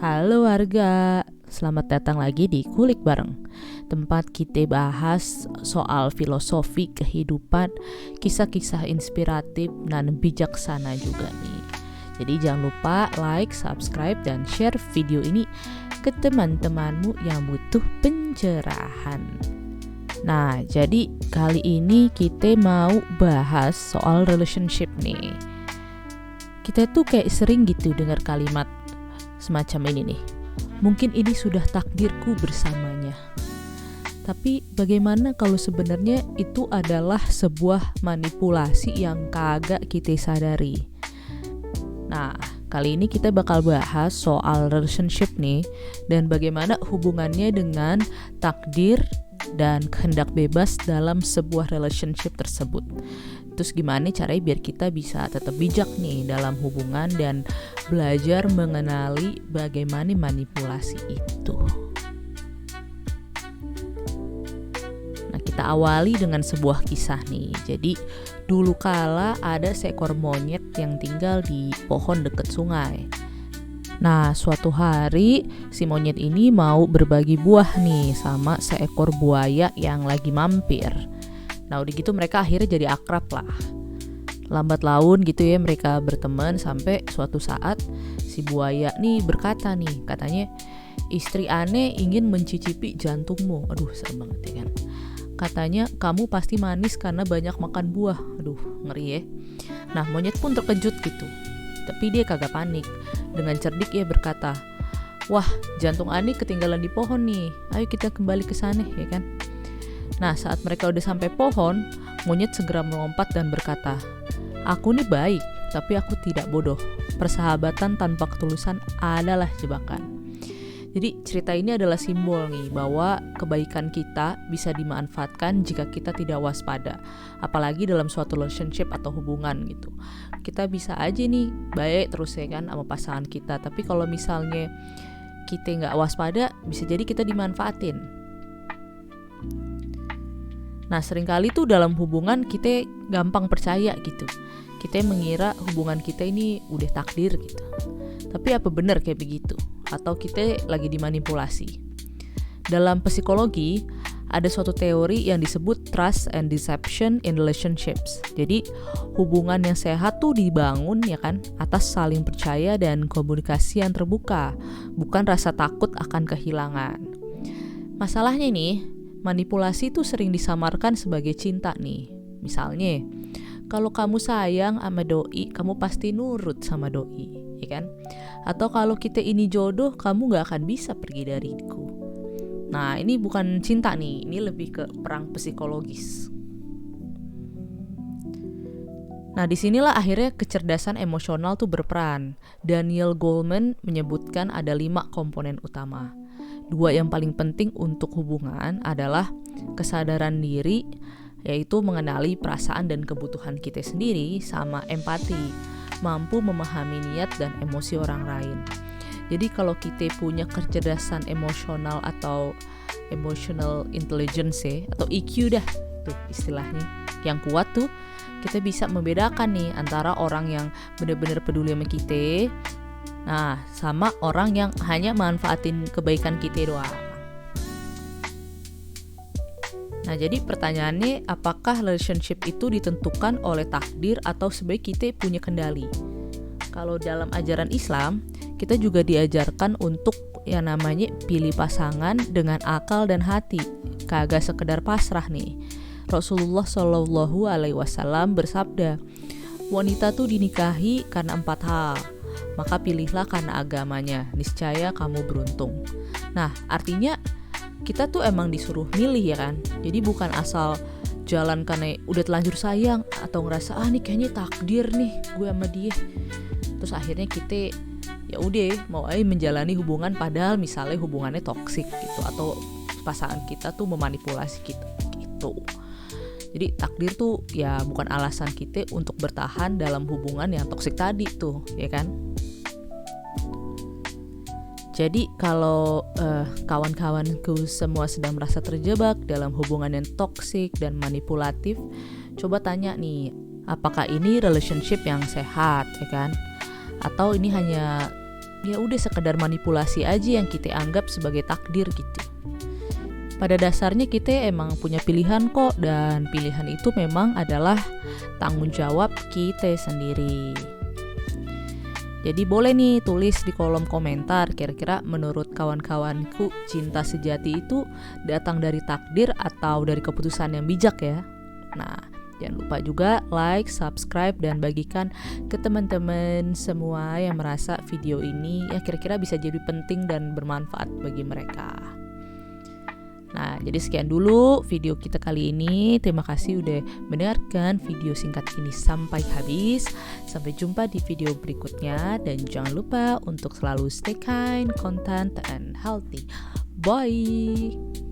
Halo warga, selamat datang lagi di Kulik Bareng, tempat kita bahas soal filosofi kehidupan, kisah-kisah inspiratif dan bijaksana juga nih. Jadi jangan lupa like, subscribe, dan share video ini ke teman-temanmu yang butuh pencerahan. Nah, jadi kali ini kita mau bahas soal relationship nih. Kita tuh kayak sering gitu dengar kalimat semacam ini nih, mungkin ini sudah takdirku bersamanya. Tapi bagaimana kalau sebenarnya itu adalah sebuah manipulasi yang kagak kita sadari? Nah, kali ini kita bakal bahas soal relationship nih, dan bagaimana hubungannya dengan takdir dan kehendak bebas dalam sebuah relationship tersebut. Terus gimana caranya biar kita bisa tetap bijak nih dalam hubungan dan belajar mengenali bagaimana manipulasi itu. Nah, kita awali dengan sebuah kisah nih. Jadi dulu kala ada seekor monyet yang tinggal di pohon dekat sungai. Nah, suatu hari si monyet ini mau berbagi buah nih sama seekor buaya yang lagi mampir. Nah, udah gitu mereka akhirnya jadi akrab lah. Lambat laun gitu ya mereka berteman sampai suatu saat si buaya nih berkata nih, katanya, istri aneh ingin mencicipi jantungmu. Aduh, serem banget ya kan. Katanya kamu pasti manis karena banyak makan buah. Aduh, ngeri ya. Nah, monyet pun terkejut gitu. Tapi dia kagak panik. Dengan cerdik ia berkata, wah, jantung aneh ketinggalan di pohon nih. Ayo kita kembali ke sana ya kan. Nah, saat mereka udah sampai pohon, monyet segera melompat dan berkata, aku nih baik, tapi aku tidak bodoh. Persahabatan tanpa ketulusan adalah jebakan. Jadi cerita ini adalah simbol nih bahwa kebaikan kita bisa dimanfaatkan jika kita tidak waspada. Apalagi dalam suatu relationship atau hubungan gitu. Kita bisa aja nih baik terus ya kan sama pasangan kita. Tapi kalau misalnya kita nggak waspada, bisa jadi kita dimanfaatin. Nah, seringkali tuh dalam hubungan kita gampang percaya gitu. Kita mengira hubungan kita ini udah takdir gitu. Tapi apa benar kayak begitu? Atau kita lagi dimanipulasi? Dalam psikologi, ada suatu teori yang disebut trust and deception in relationships. Jadi, hubungan yang sehat tuh dibangun ya kan atas saling percaya dan komunikasi yang terbuka, bukan rasa takut akan kehilangan. Masalahnya nih, manipulasi itu sering disamarkan sebagai cinta nih. Misalnya, kalau kamu sayang sama doi, kamu pasti nurut sama doi, ya kan? Atau kalau kita ini jodoh, kamu gak akan bisa pergi dariku. Nah, ini bukan cinta nih, ini lebih ke perang psikologis. Nah, disinilah akhirnya kecerdasan emosional tuh berperan. Daniel Goleman menyebutkan ada 5 komponen utama. 2 yang paling penting untuk hubungan adalah kesadaran diri, yaitu mengenali perasaan dan kebutuhan kita sendiri, sama empati, mampu memahami niat dan emosi orang lain. Jadi kalau kita punya kecerdasan emosional atau emotional intelligence atau EQ dah tuh istilahnya yang kuat tuh, kita bisa membedakan nih antara orang yang benar-benar peduli sama kita, nah, sama orang yang hanya manfaatin kebaikan kita doang. Nah, jadi pertanyaannya, apakah relationship itu ditentukan oleh takdir atau sebaik kita punya kendali? Kalau dalam ajaran Islam, kita juga diajarkan untuk yang namanya pilih pasangan dengan akal dan hati, kagak sekedar pasrah nih. Rasulullah SAW bersabda, wanita tuh dinikahi karena 4 hal. Maka pilihlah karena agamanya, niscaya kamu beruntung. Nah, artinya kita tuh emang disuruh milih ya kan. Jadi bukan asal jalan karena udah telanjur sayang atau ngerasa nih kayaknya takdir nih gue sama dia. Terus akhirnya kita ya udah mau aja menjalani hubungan padahal misalnya hubungannya toksik gitu atau pasangan kita tuh memanipulasi kita gitu. Jadi takdir tuh ya bukan alasan kita untuk bertahan dalam hubungan yang toksik tadi tuh, ya kan? Jadi kalau kawan-kawanku semua sedang merasa terjebak dalam hubungan yang toksik dan manipulatif, coba tanya nih, apakah ini relationship yang sehat, ya kan? Atau ini hanya ya udah sekedar manipulasi aja yang kita anggap sebagai takdir gitu. Pada dasarnya kita emang punya pilihan kok, dan pilihan itu memang adalah tanggung jawab kita sendiri. Jadi boleh nih tulis di kolom komentar, kira-kira menurut kawan-kawanku cinta sejati itu datang dari takdir atau dari keputusan yang bijak ya. Nah, jangan lupa juga like, subscribe, dan bagikan ke teman-teman semua yang merasa video ini ya kira-kira bisa jadi penting dan bermanfaat bagi mereka. Nah, jadi sekian dulu video kita kali ini. Terima kasih udah mendengarkan video singkat ini sampai habis. Sampai jumpa di video berikutnya. Dan jangan lupa untuk selalu stay kind, content, and healthy. Bye!